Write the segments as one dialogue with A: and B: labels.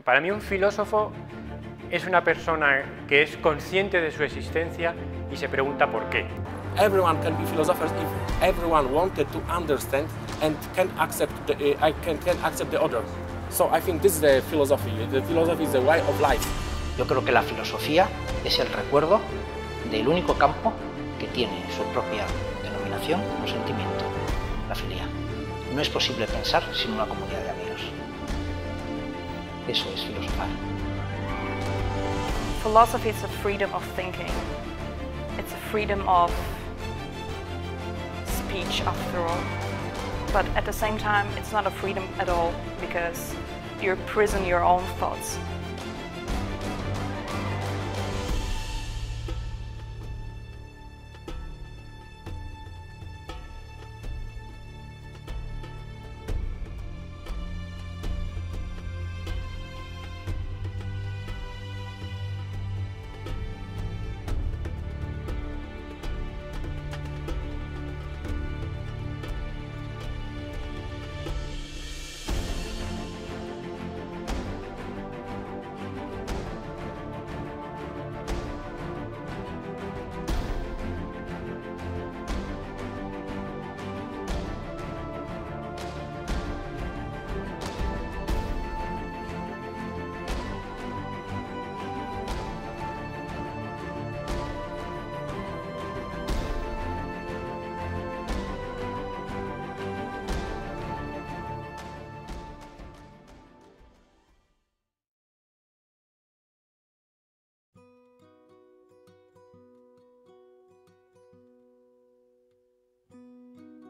A: Para mí un filósofo es una persona que es consciente de su existencia y se pregunta por qué.
B: Everyone can be philosophers if everyone wanted to understand and can accept the other. So I think this is the philosophy. The philosophy is the way of life.
C: Yo creo que la filosofía es el recuerdo del único campo que tiene su propia denominación o sentimiento, la filia. No es posible pensar sin una comunidad de amigos. Eso es filosofar.
D: Philosophy is a freedom of thinking. It's a freedom of speech, after all. But at the same time, it's not a freedom at all, because you imprison your own thoughts.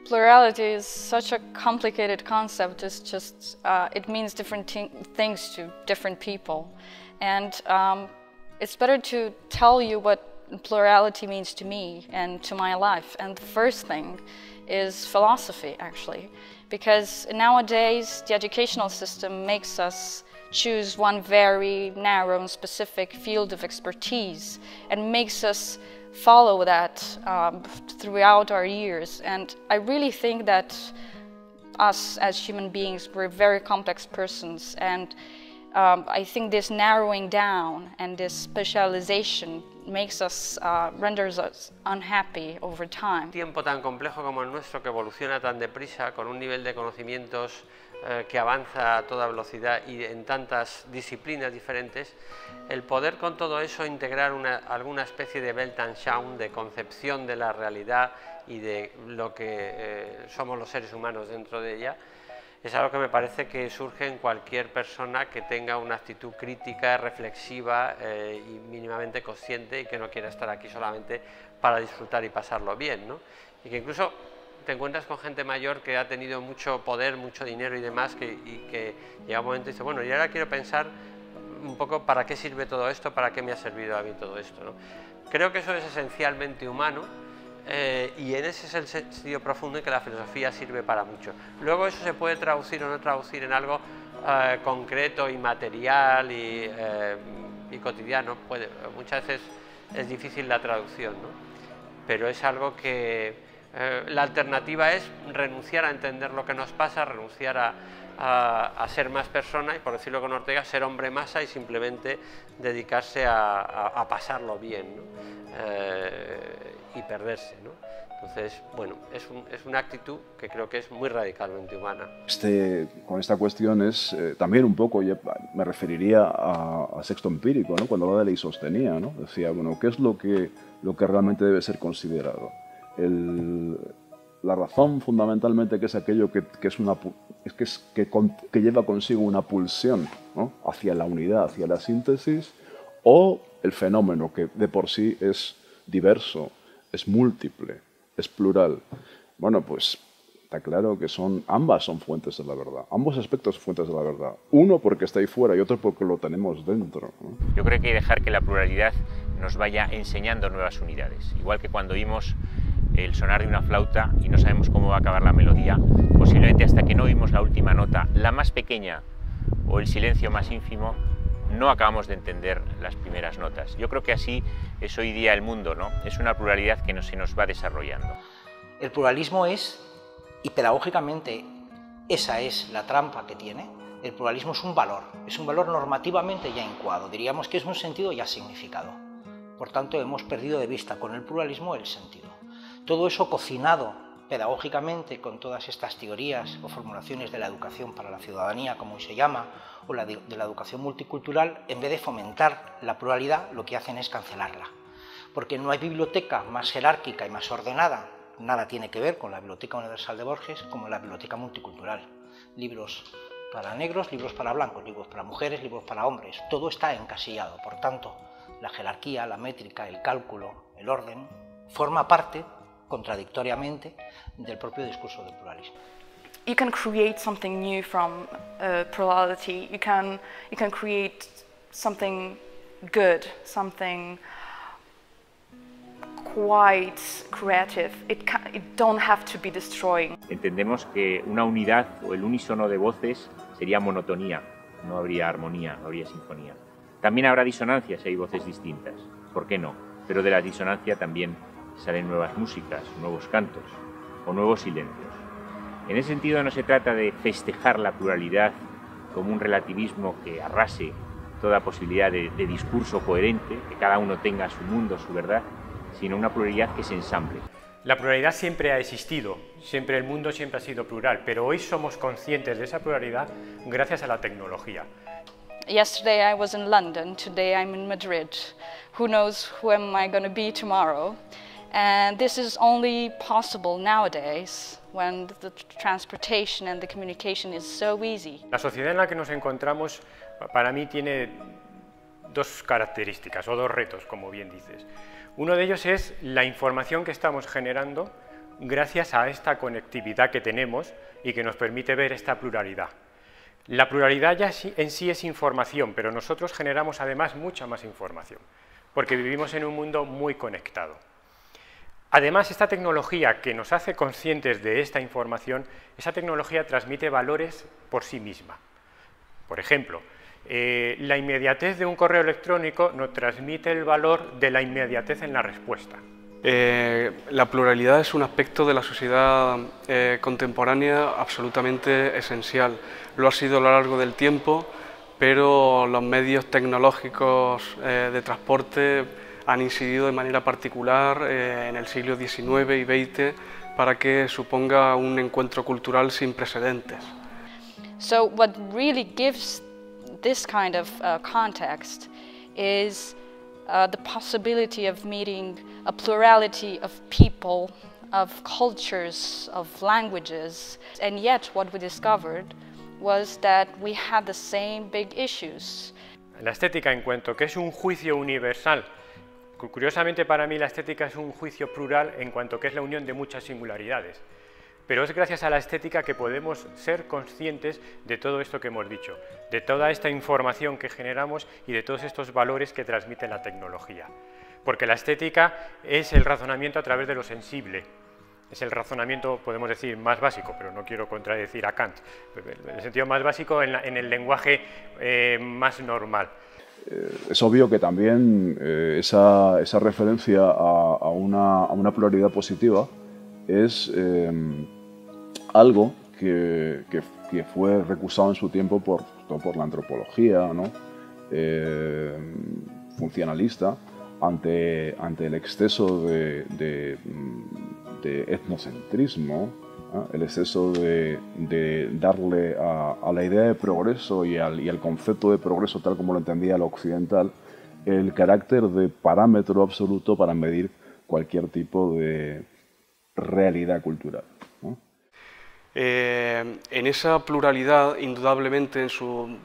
D: Plurality is such a complicated concept. It's just, it means different things to different people. And it's better to tell you what plurality means to me and to my life. And the first thing is philosophy, actually. Because nowadays, the educational system makes us choose one very narrow and specific field of expertise and makes us follow that throughout our years. And I really think that us as human beings, we're very complex persons, and I think this narrowing down and this specialization makes us, renders us unhappy over time.
E: Un tiempo tan complejo como el nuestro, que evoluciona tan deprisa, con un nivel de conocimientos que avanza a toda velocidad y en tantas disciplinas diferentes, el poder con todo eso integrar alguna especie de Weltanschauung, de concepción de la realidad y de lo que somos los seres humanos dentro de ella, es algo que me parece que surge en cualquier persona que tenga una actitud crítica, reflexiva y mínimamente consciente, y que no quiera estar aquí solamente para disfrutar y pasarlo bien, ¿no? Y que incluso te encuentras con gente mayor que ha tenido mucho poder, mucho dinero y demás, y que llega un momento y dice, bueno, y ahora quiero pensar un poco para qué sirve todo esto, para qué me ha servido a mí todo esto, ¿no? Creo que eso es esencialmente humano, y en ese es el sentido profundo en que la filosofía sirve para mucho. Luego eso se puede traducir o no traducir en algo concreto y material y cotidiano. Muchas veces es difícil la traducción, ¿no? Pero es algo que la alternativa es renunciar a entender lo que nos pasa, renunciar a ser más persona y, por decirlo con Ortega, ser hombre masa y simplemente dedicarse a pasarlo bien, ¿no? Y perderse, ¿no? Entonces, bueno, es una actitud que creo que es muy radicalmente humana.
F: Con esta cuestión es también un poco, me referiría a Sexto Empírico, ¿no? Cuando hablaba de ley sostenía, ¿no? Decía, bueno, ¿qué es lo que realmente debe ser considerado? La razón fundamentalmente, que es aquello que lleva consigo una pulsión, ¿no? Hacia la unidad, hacia la síntesis, o el fenómeno, que de por sí es diverso, es múltiple, es plural. Bueno, pues está claro que ambas son fuentes de la verdad, ambos aspectos son fuentes de la verdad. Uno porque está ahí fuera y otro porque lo tenemos dentro, ¿no?
G: Yo creo que hay que dejar que la pluralidad nos vaya enseñando nuevas unidades. Igual que cuando oímos el sonar de una flauta y no sabemos cómo va a acabar la melodía, posiblemente hasta que no oímos la última nota, la más pequeña, o el silencio más ínfimo, no acabamos de entender las primeras notas. Yo creo que así es hoy día el mundo, ¿no? Es una pluralidad que se nos va desarrollando.
C: El pluralismo es, y pedagógicamente esa es la trampa que tiene, el pluralismo es un valor normativamente ya incoado, diríamos que es un sentido ya significado. Por tanto, hemos perdido de vista con el pluralismo el sentido. Todo eso cocinado pedagógicamente con todas estas teorías o formulaciones de la educación para la ciudadanía, como hoy se llama, o de la educación multicultural, en vez de fomentar la pluralidad, lo que hacen es cancelarla. Porque no hay biblioteca más jerárquica y más ordenada, nada tiene que ver con la Biblioteca Universal de Borges, como la Biblioteca Multicultural. Libros para negros, libros para blancos, libros para mujeres, libros para hombres, todo está encasillado. Por tanto, la jerarquía, la métrica, el cálculo, el orden, forma parte, contradictoriamente, del propio discurso del pluralismo.
H: You can create something new from plurality. You can create something good, something quite creative. It don't have to be destroying.
G: Entendemos que una unidad o el unísono de voces sería monotonía, no habría armonía, no habría sinfonía. También habrá disonancias si hay voces distintas, ¿por qué no? Pero de la disonancia también salen nuevas músicas, nuevos cantos o nuevos silencios. En ese sentido no se trata de festejar la pluralidad como un relativismo que arrase toda posibilidad de discurso coherente, que cada uno tenga su mundo, su verdad, sino una pluralidad que se ensamble.
A: La pluralidad siempre ha existido, el mundo siempre ha sido plural, pero hoy somos conscientes de esa pluralidad gracias a la tecnología.
D: Yesterday I was in London, today I'm in Madrid. Who knows who am I going to be tomorrow? And this is only possible nowadays when the transportation and the communication is so easy.
A: La sociedad en la que nos encontramos, para mí, tiene dos características o dos retos, como bien dices. Uno de ellos es la información que estamos generando gracias a esta conectividad que tenemos y que nos permite ver esta pluralidad. La pluralidad ya en sí es información, pero nosotros generamos además mucha más información, porque vivimos en un mundo muy conectado. Además, esta tecnología que nos hace conscientes de esta información, esa tecnología transmite valores por sí misma. Por ejemplo, la inmediatez de un correo electrónico nos transmite el valor de la inmediatez en la respuesta.
I: La pluralidad es un aspecto de la sociedad contemporánea absolutamente esencial. Lo ha sido a lo largo del tiempo, pero los medios tecnológicos de transporte han incidido de manera particular en el siglo XIX y XX para que suponga un encuentro cultural sin precedentes.
D: So what really gives this kind of context is the possibility of meeting a plurality of people, of cultures, of languages, and yet what we discovered was that we had the same big issues.
A: La estética, en cuanto que es un juicio universal, curiosamente para mí la estética es un juicio plural en cuanto que es la unión de muchas singularidades. Pero es gracias a la estética que podemos ser conscientes de todo esto que hemos dicho, de toda esta información que generamos y de todos estos valores que transmite la tecnología. Porque la estética es el razonamiento a través de lo sensible, es el razonamiento, podemos decir, más básico, pero no quiero contradecir a Kant, en el sentido más básico en el lenguaje más normal.
F: Es obvio que también esa referencia a una pluralidad positiva es algo que fue recusado en su tiempo por la antropología, ¿no? Funcionalista, ante el exceso de etnocentrismo, ¿no? El exceso de darle a la idea de progreso y al concepto de progreso tal como lo entendía el occidental el carácter de parámetro absoluto para medir cualquier tipo de realidad cultural, ¿no?
I: En esa pluralidad, indudablemente en su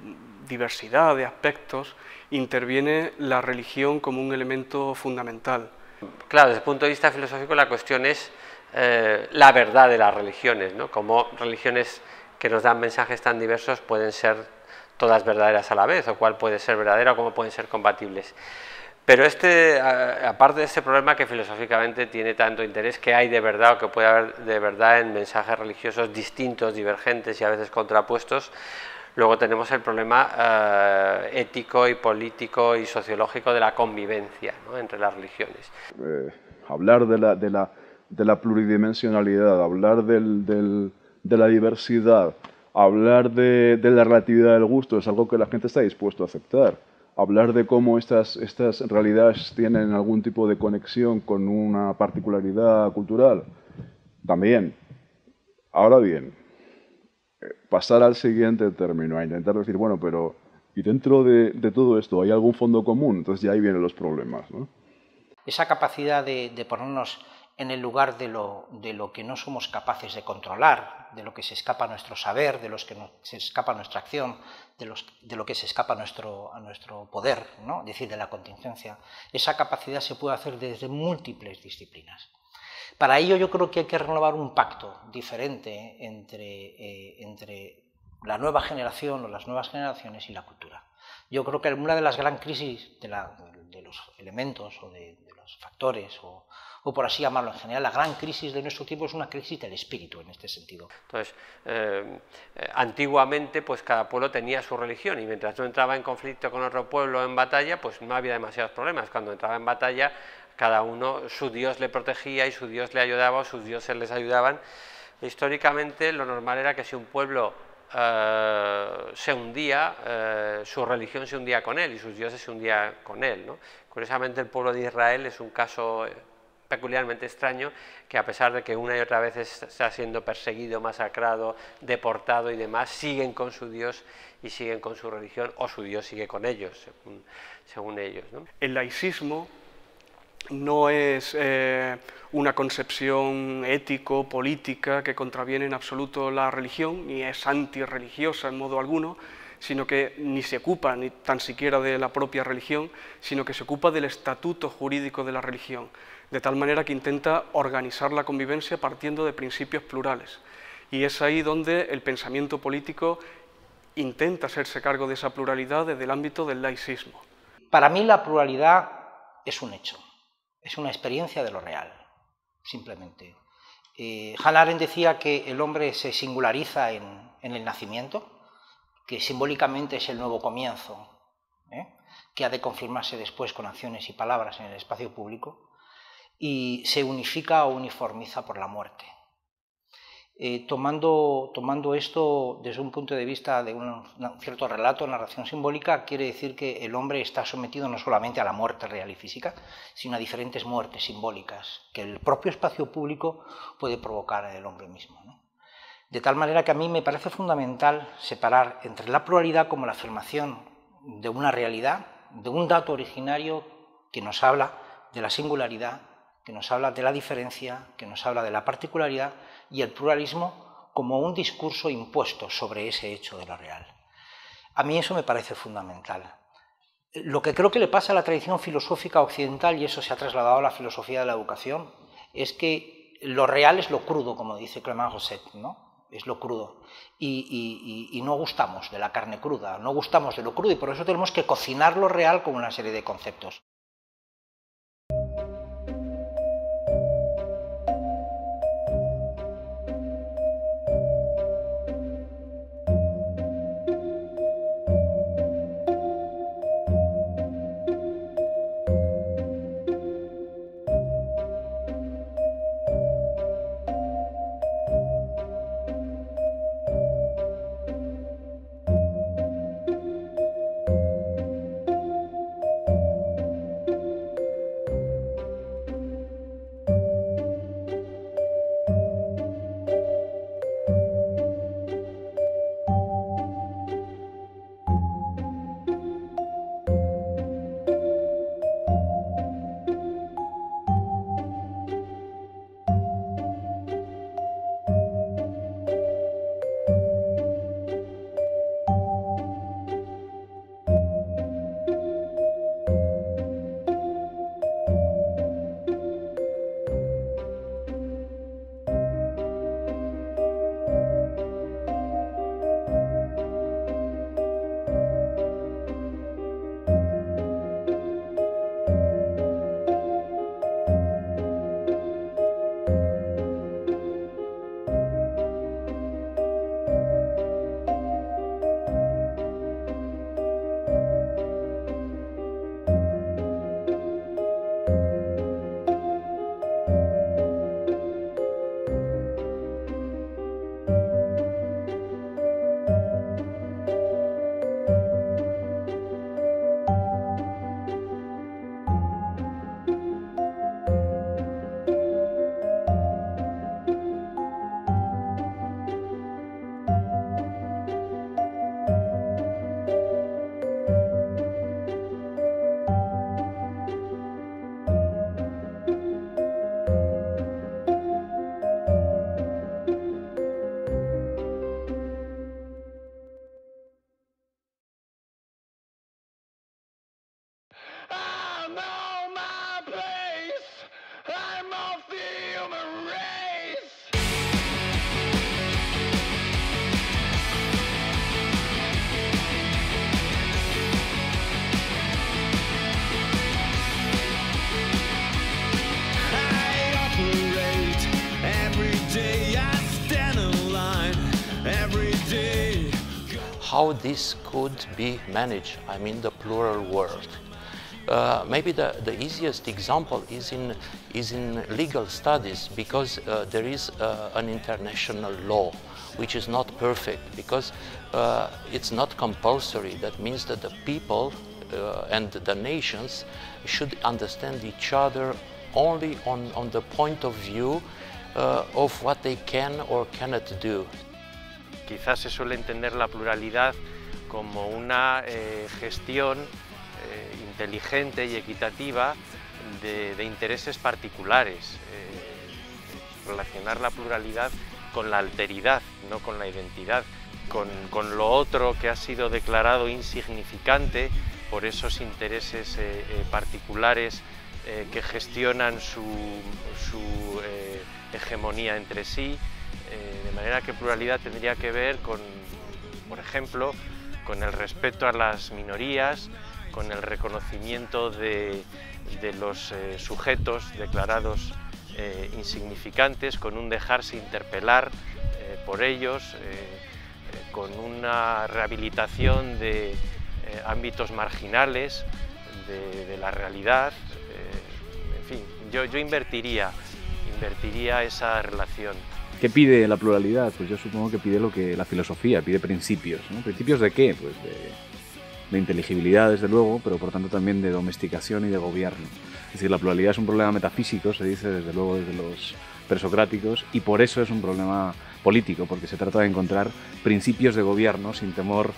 I: diversidad de aspectos, interviene la religión como un elemento fundamental.
E: Claro, desde el punto de vista filosófico la cuestión es la verdad de las religiones, ¿no? Como religiones que nos dan mensajes tan diversos pueden ser todas verdaderas a la vez, o cuál puede ser verdadera o cómo pueden ser compatibles. Pero aparte de este problema que filosóficamente tiene tanto interés, que hay de verdad o que puede haber de verdad en mensajes religiosos distintos, divergentes y a veces contrapuestos, luego tenemos el problema ético y político y sociológico de la convivencia, ¿no?, entre las religiones.
F: Hablar de la pluridimensionalidad, hablar de la diversidad, Hablar de la relatividad del gusto es algo que la gente está dispuesto a aceptar. Hablar de cómo estas realidades tienen algún tipo de conexión con una particularidad cultural, también. Ahora bien, pasar al siguiente término, a intentar decir, bueno, pero ¿y dentro de todo esto hay algún fondo común? Entonces ya ahí vienen los problemas, ¿no?
C: Esa capacidad de ponernos en el lugar de lo que no somos capaces de controlar, de lo que se escapa a nuestro saber, de lo que se escapa a nuestra acción, de lo que se escapa a nuestro poder, ¿no? Es decir, de la contingencia. Esa capacidad se puede hacer desde múltiples disciplinas. Para ello yo creo que hay que renovar un pacto diferente entre la nueva generación o las nuevas generaciones y la cultura. Yo creo que una de las gran crisis de los elementos o de los factores o por así llamarlo en general, la gran crisis de nuestro tiempo es una crisis del espíritu en este sentido.
E: Entonces, antiguamente pues cada pueblo tenía su religión y mientras no entraba en conflicto con otro pueblo en batalla, pues no había demasiados problemas. Cuando entraba en batalla, cada uno, su dios le protegía y su dios le ayudaba o sus dioses les ayudaban. Históricamente lo normal era que si un pueblo se hundía, su religión se hundía con él y sus dioses se hundían con él, ¿no? Curiosamente el pueblo de Israel es un caso peculiarmente extraño, que a pesar de que una y otra vez está siendo perseguido, masacrado, deportado y demás, siguen con su Dios y siguen con su religión, o su Dios sigue con ellos, según ellos, ¿no?
I: El laicismo no es una concepción ético-política que contraviene en absoluto la religión, ni es antirreligiosa en modo alguno, sino que ni se ocupa ni tan siquiera de la propia religión, sino que se ocupa del estatuto jurídico de la religión, de tal manera que intenta organizar la convivencia partiendo de principios plurales. Y es ahí donde el pensamiento político intenta hacerse cargo de esa pluralidad desde el ámbito del laicismo.
C: Para mí la pluralidad es un hecho, es una experiencia de lo real, simplemente. Hannah Arendt decía que el hombre se singulariza en el nacimiento, que simbólicamente es el nuevo comienzo, que ha de confirmarse después con acciones y palabras en el espacio público, y se unifica o uniformiza por la muerte. Tomando esto desde un punto de vista de un cierto relato, narración simbólica, quiere decir que el hombre está sometido no solamente a la muerte real y física, sino a diferentes muertes simbólicas que el propio espacio público puede provocar en el hombre mismo, ¿no? De tal manera que a mí me parece fundamental separar entre la pluralidad como la afirmación de una realidad, de un dato originario que nos habla de la singularidad, que nos habla de la diferencia, que nos habla de la particularidad, y el pluralismo como un discurso impuesto sobre ese hecho de lo real. A mí eso me parece fundamental. Lo que creo que le pasa a la tradición filosófica occidental, y eso se ha trasladado a la filosofía de la educación, es que lo real es lo crudo, como dice Clément Rosset, ¿no? Es lo crudo. Y no gustamos de la carne cruda, no gustamos de lo crudo, y por eso tenemos que cocinar lo real con una serie de conceptos.
J: how this could be managed, I mean the plural world. Maybe the easiest example is in legal studies, because there is an international law which is not perfect, because it's not compulsory. That means that the people and the nations should understand each other only on the point of view of what they can or cannot do.
E: Quizás se suele entender la pluralidad como una gestión inteligente y equitativa de intereses particulares, relacionar la pluralidad con la alteridad, no con la identidad, con lo otro que ha sido declarado insignificante por esos intereses particulares que gestionan su hegemonía entre sí, de manera que pluralidad tendría que ver con, por ejemplo, con el respeto a las minorías, con el reconocimiento de los sujetos declarados insignificantes, con un dejarse interpelar por ellos, con una rehabilitación de ámbitos marginales de la realidad. En fin, yo invertiría esa relación.
K: ¿Qué pide la pluralidad? Pues yo supongo que pide lo que la filosofía, pide principios, ¿no? ¿Principios de qué? Pues de inteligibilidad, desde luego, pero por tanto también de domesticación y de gobierno. Es decir, la pluralidad es un problema metafísico, se dice desde luego desde los presocráticos, y por eso es un problema político, porque se trata de encontrar principios de gobierno sin temor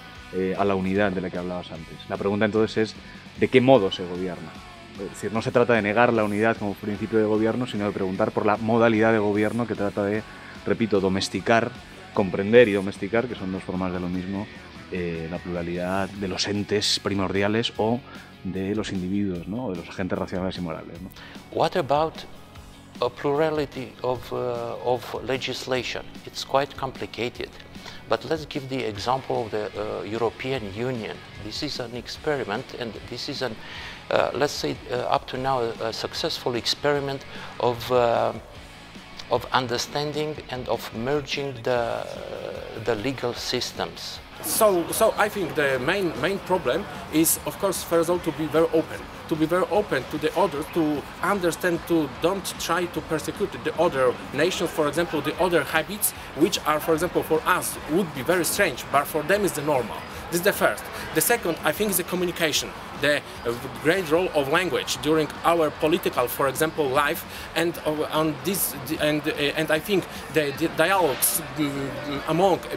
K: a la unidad de la que hablabas antes. La pregunta entonces es, ¿de qué modo se gobierna? Es decir, no se trata de negar la unidad como principio de gobierno, sino de preguntar por la modalidad de gobierno que trata de, repito, domesticar, comprender y domesticar, que son dos formas de lo mismo, la pluralidad de los entes primordiales o de los individuos, ¿no? O de los agentes racionales y morales, ¿no?
J: What about a plurality of legislation? It's quite complicated. But let's give the example of the European Union. This is an experiment, and this is an, let's say, up to now, a successful experiment of understanding and of merging the legal systems.
B: So I think the main problem is, of course, first of all, to be very open to the others, to understand, to don't try to persecute the other nations, for example, the other habits, which are, for example, for us would be very strange, but for them is the normal. This is the first. The second, I think, is the communication, the great role of language during our political, for example, life, and on this, and I think the dialogues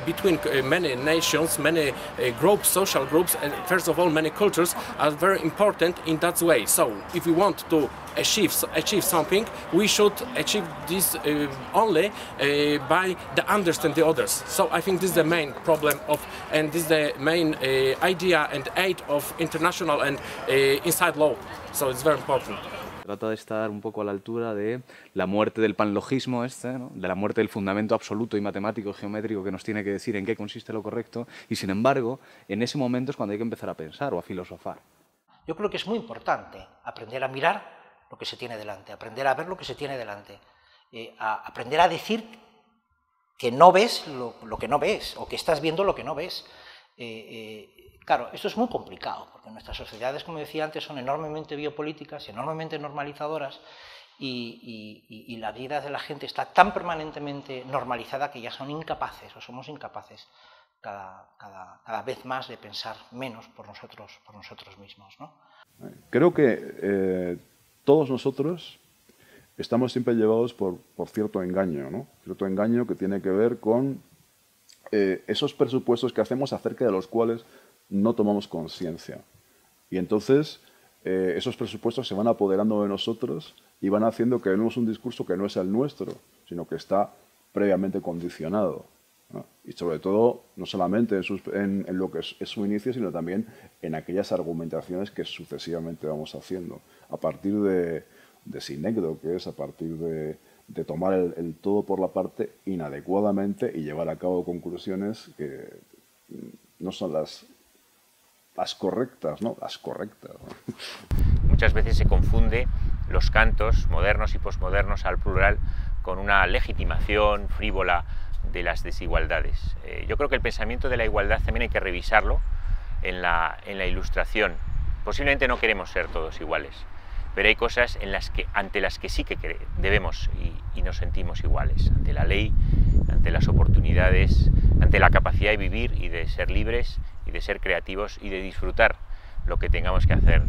B: between many nations, many groups, social groups, and first of all, many cultures are very important in that way. So, if we want to achieve something, we should achieve this only by the understand the others. So I think this is the main problem of, and this is the main idea and aid of international and inside law. So it's very important.
K: Trata de estar un poco a la altura de la muerte del panlogismo ¿no? De la muerte del fundamento absoluto y matemático geométrico que nos tiene que decir en qué consiste lo correcto, y sin embargo, en ese momento es cuando hay que empezar a pensar o a filosofar.
C: Yo creo que es muy importante aprender a mirar lo que se tiene delante, aprender a ver lo que se tiene delante, aprender a decir que no ves lo que no ves, o que estás viendo lo que no ves. Claro, esto es muy complicado, porque nuestras sociedades, como decía antes, son enormemente biopolíticas, enormemente normalizadoras, y la vida de la gente está tan permanentemente normalizada que ya son incapaces, o somos incapaces, cada vez más de pensar menos por nosotros mismos, ¿no?
F: Creo que todos nosotros estamos siempre llevados por cierto engaño, ¿no? Cierto engaño que tiene que ver con esos presupuestos que hacemos acerca de los cuales no tomamos conciencia. Y entonces esos presupuestos se van apoderando de nosotros y van haciendo que vemos un discurso que no es el nuestro, sino que está previamente condicionado, ¿no? Y sobre todo, no solamente en lo que es su inicio, sino también en aquellas argumentaciones que sucesivamente vamos haciendo, a partir de sinécdo, que es a partir de tomar el todo por la parte inadecuadamente y llevar a cabo conclusiones que no son las correctas, ¿no? Las correctas, ¿no?
G: Muchas veces se confunde los cantos modernos y posmodernos al plural con una legitimación frívola de las desigualdades. Yo creo que el pensamiento de la igualdad también hay que revisarlo en la Ilustración. Posiblemente no queremos ser todos iguales, pero hay cosas ante las que sí que debemos y nos sentimos iguales, ante la ley, ante las oportunidades, ante la capacidad de vivir y de ser libres y de ser creativos y de disfrutar lo que tengamos que hacer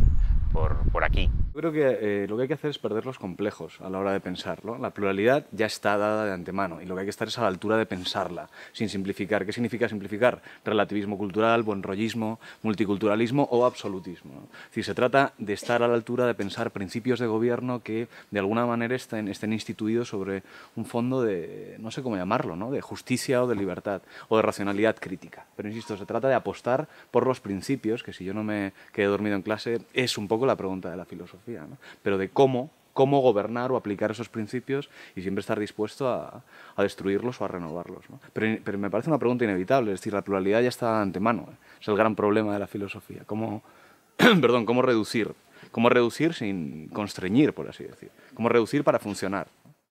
G: por aquí.
K: Yo creo que lo que hay que hacer es perder los complejos a la hora de pensarlo. La pluralidad ya está dada de antemano y lo que hay que estar es a la altura de pensarla, sin simplificar. ¿Qué significa simplificar? Relativismo cultural, buenrollismo, multiculturalismo o absolutismo, ¿no? Es decir, se trata de estar a la altura de pensar principios de gobierno que de alguna manera estén instituidos sobre un fondo de, no sé cómo llamarlo, ¿no? De justicia o de libertad o de racionalidad crítica. Pero insisto, se trata de apostar por los principios, que si yo no me quedé dormido en clase es un poco la pregunta de la filosofía, ¿no? Pero de cómo gobernar o aplicar esos principios y siempre estar dispuesto a destruirlos o a renovarlos, ¿no? Pero me parece una pregunta inevitable, es decir, la pluralidad ya está de antemano, ¿eh? Es el gran problema de la filosofía. ¿Cómo reducir sin constreñir, por así decir? ¿Cómo reducir para funcionar?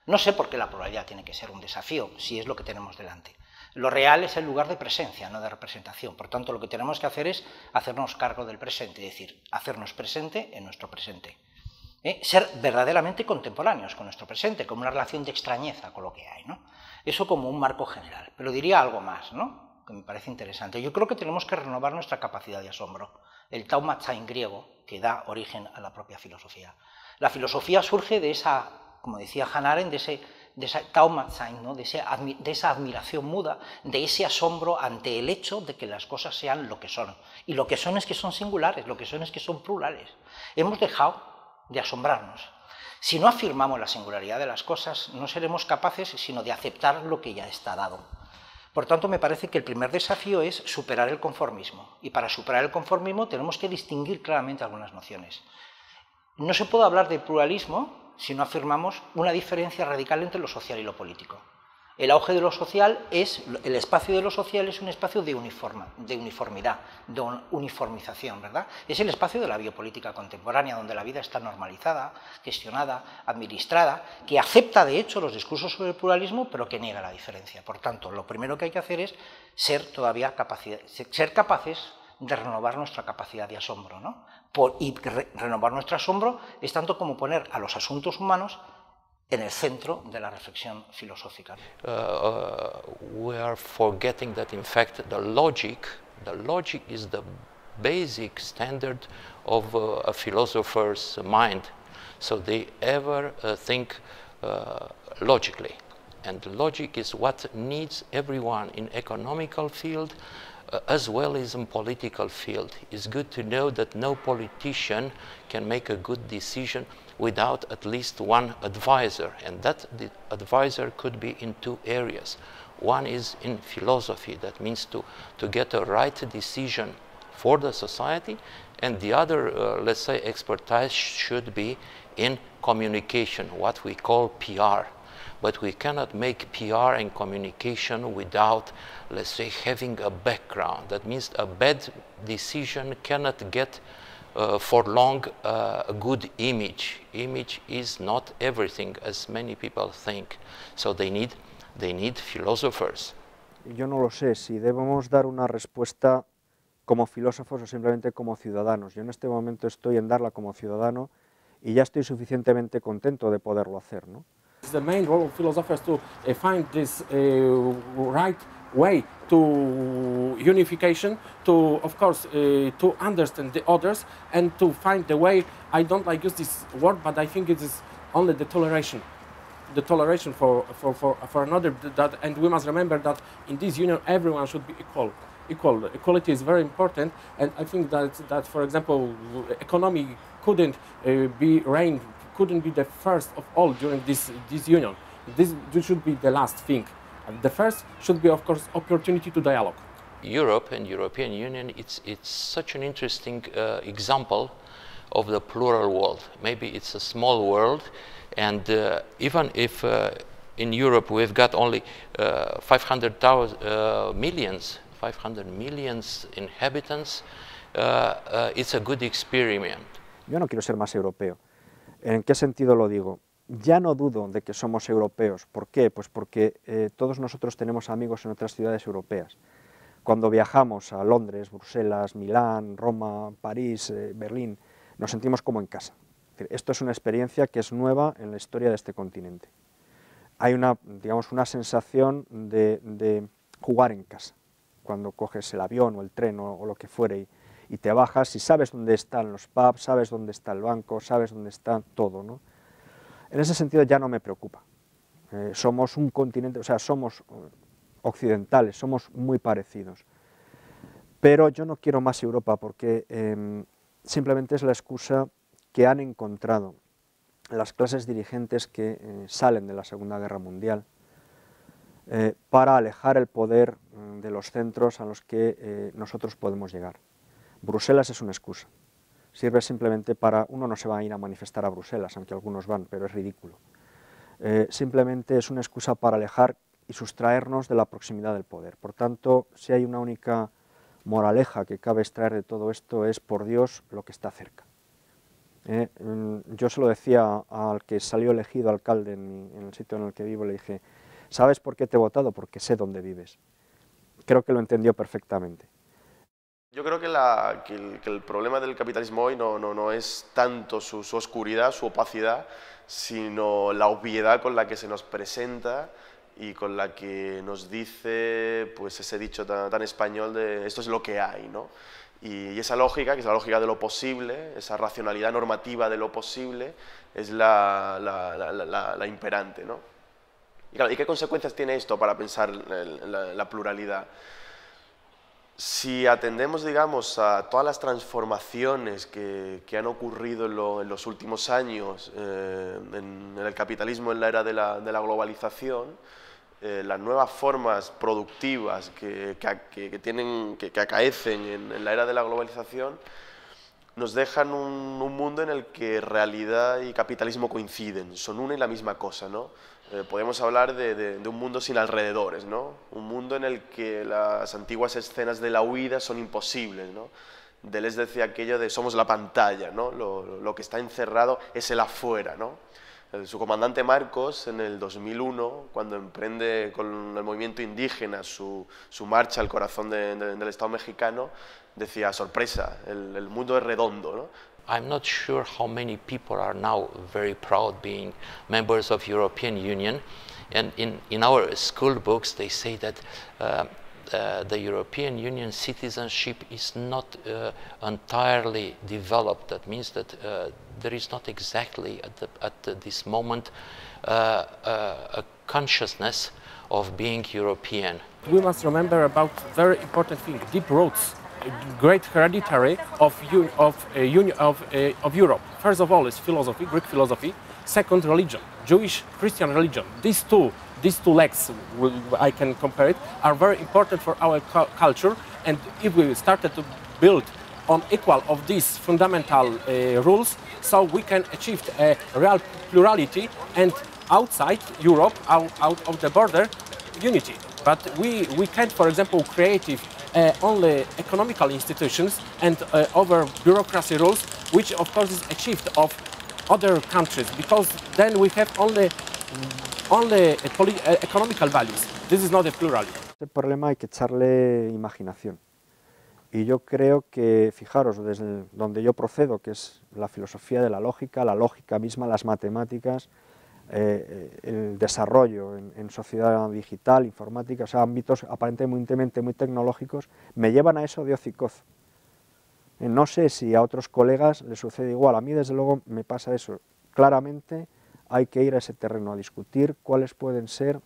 C: No sé por qué la pluralidad tiene que ser un desafío, si es lo que tenemos delante. Lo real es el lugar de presencia, no de representación. Por tanto, lo que tenemos que hacer es hacernos cargo del presente, es decir, hacernos presente en nuestro presente. Ser verdaderamente contemporáneos con nuestro presente, con una relación de extrañeza con lo que hay, ¿no? Eso como un marco general. Pero diría algo más, ¿no?, que me parece interesante. Yo creo que tenemos que renovar nuestra capacidad de asombro, el taumatein griego, que da origen a la propia filosofía. La filosofía surge de esa, como decía Hannah Arendt, de esa taumatein, ¿no?, de esa admiración muda, de ese asombro ante el hecho de que las cosas sean lo que son. Y lo que son es que son singulares, lo que son es que son plurales. Hemos dejado de asombrarnos. Si no afirmamos la singularidad de las cosas, no seremos capaces sino de aceptar lo que ya está dado. Por tanto, me parece que el primer desafío es superar el conformismo. Y para superar el conformismo tenemos que distinguir claramente algunas nociones. No se puede hablar de pluralismo si no afirmamos una diferencia radical entre lo social y lo político. El auge de lo social el espacio de lo social es un espacio de uniformidad, de uniformización, ¿verdad? Es el espacio de la biopolítica contemporánea, donde la vida está normalizada, gestionada, administrada, que acepta de hecho los discursos sobre el pluralismo, pero que niega la diferencia. Por tanto, lo primero que hay que hacer es ser capaces de renovar nuestra capacidad de asombro, ¿no? Y renovar nuestro asombro es tanto como poner a los asuntos humanos en el centro de la reflexión filosófica.
J: We are forgetting that in fact the logic is the basic standard of a philosopher's mind. So they ever think logically, and logic is what needs everyone in economical field as well as in political field. It's good to know that no politician can make a good decision without at least one advisor, and that the advisor could be in two areas. One is in philosophy, that means to get a right decision for the society, and the other, let's say, expertise should be in communication, what we call PR. But we cannot make PR and communication without, let's say, having a background. That means a bad decision cannot get for long a good image. Image is not everything, as many people think. So they need philosophers.
L: Yo no lo sé si debemos dar una respuesta como filósofos o simplemente como ciudadanos. Yo en este momento estoy en darla como ciudadano y ya estoy suficientemente contento de poderlo hacer, ¿no?
B: It's the main role of philosophers to find this right way to unification, to, of course, to understand the others and to find the way. I don't like use this word, but I think it is only the toleration for another. And we must remember that in this union everyone should be equal. Equality is very important, and I think that for example, economy couldn't be the first of all during this union. This should be the last thing. The first should be, of course, opportunity to dialogue.
J: Europe and European Union, it's such an interesting example of the plural world. Maybe it's a small world, and even if in Europe we've got only 500 million inhabitants, it's a good experiment.
L: Yo no quiero ser más europeo. ¿En qué sentido lo digo? ya no dudo de que somos europeos. ¿Por qué? Pues porque todos nosotros tenemos amigos en otras ciudades europeas. Cuando viajamos a Londres, Bruselas, Milán, Roma, París, Berlín, nos sentimos como en casa. Esto es una experiencia que es nueva en la historia de este continente. Hay digamos, una sensación de jugar en casa, cuando coges el avión o el tren o lo que fuere y te bajas y sabes dónde están los pubs, sabes dónde está el banco, sabes dónde está todo, ¿no? En ese sentido ya no me preocupa. Somos un continente, o sea, somos occidentales, somos muy parecidos. Pero yo no quiero más Europa porque simplemente es la excusa que han encontrado las clases dirigentes que salen de la Segunda Guerra Mundial para alejar el poder de los centros a los que nosotros podemos llegar. Bruselas es una excusa. Sirve simplemente para... Uno no se va a ir a manifestar a Bruselas, aunque algunos van, pero es ridículo. Simplemente es una excusa para alejar y sustraernos de la proximidad del poder. Por tanto, si hay una única moraleja que cabe extraer de todo esto es, por Dios, lo que está cerca. Yo se lo decía al que salió elegido alcalde en el sitio en el que vivo, le dije, ¿sabes por qué te he votado? Porque sé dónde vives. Creo que lo entendió perfectamente.
M: Yo creo que el problema del capitalismo hoy no es tanto su oscuridad, su opacidad, sino la obviedad con la que se nos presenta y con la que nos dice pues ese dicho tan español de esto es lo que hay, ¿no? Y esa lógica, que es la lógica de lo posible, esa racionalidad normativa de lo posible, es la imperante, ¿no? Y claro, ¿y qué consecuencias tiene esto para pensar en la pluralidad? Si atendemos, digamos, a todas las transformaciones que han ocurrido en los últimos años en el capitalismo en la era de la globalización, las nuevas formas productivas que acaecen en la era de la globalización, nos dejan un mundo en el que realidad y capitalismo coinciden, son una y la misma cosa, ¿no? Podemos hablar de un mundo sin alrededores, ¿no? Un mundo en el que las antiguas escenas de la huida son imposibles, ¿no? Deleuze decía aquello de somos la pantalla, ¿no? Lo que está encerrado es el afuera, ¿no? Su comandante Marcos, en el 2001, cuando emprende con el movimiento indígena su marcha al corazón del Estado mexicano, decía, sorpresa, el mundo es redondo, ¿no?
J: I'm not sure how many people are now very proud being members of European Union, and in our school books they say that the European Union citizenship is not entirely developed. That means that there is not exactly at this moment a consciousness of being European.
B: We must remember about very important thing, deep roots, great hereditary of Europe. First of all is philosophy, Greek philosophy. Second, religion, Jewish, Christian religion. These two legs, I can compare it, are very important for our culture. And if we started to build on equal of these fundamental rules, so we can achieve a real plurality and outside Europe, out of the border, unity. But we can't, for example, create only economical institutions and over bureaucracy rules, which of course is achieved of other countries, because then we have only economical values. This is not a plurality.
L: Este problema hay que echarle imaginación. Y yo creo que, fijaros, desde donde yo procedo, que es la filosofía de la lógica misma, las matemáticas, el desarrollo en sociedad digital, informática, o sea, ámbitos aparentemente muy tecnológicos, me llevan a eso de hocicozo. No sé si a otros colegas les sucede igual, a mí desde luego me pasa eso. Claramente hay que ir a ese terreno a discutir cuáles pueden ser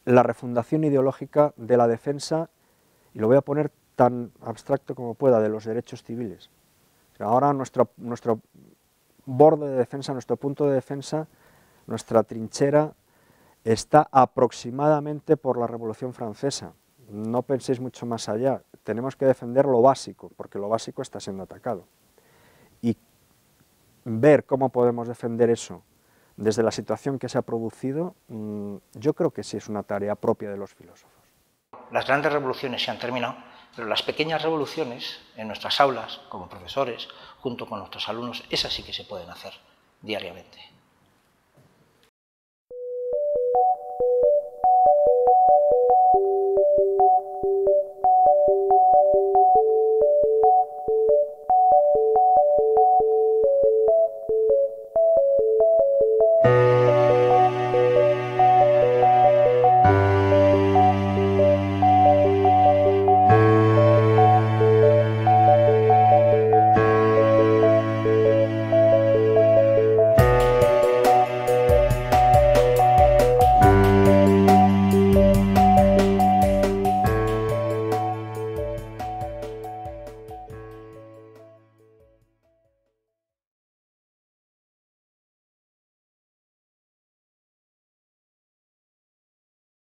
L: la refundación ideológica de la defensa, y lo voy a poner tan abstracto como pueda, de los derechos civiles. O sea, ahora nuestro borde de defensa, nuestro punto de defensa, nuestra trinchera está aproximadamente por la Revolución Francesa. No penséis mucho más allá, tenemos que defender lo básico, porque lo básico está siendo atacado. Y ver cómo podemos defender eso desde la situación que se ha producido, yo creo que sí es una tarea propia de los filósofos.
C: Las grandes revoluciones se han terminado, pero las pequeñas revoluciones en nuestras aulas, como profesores, junto con nuestros alumnos, esas sí que se pueden hacer diariamente.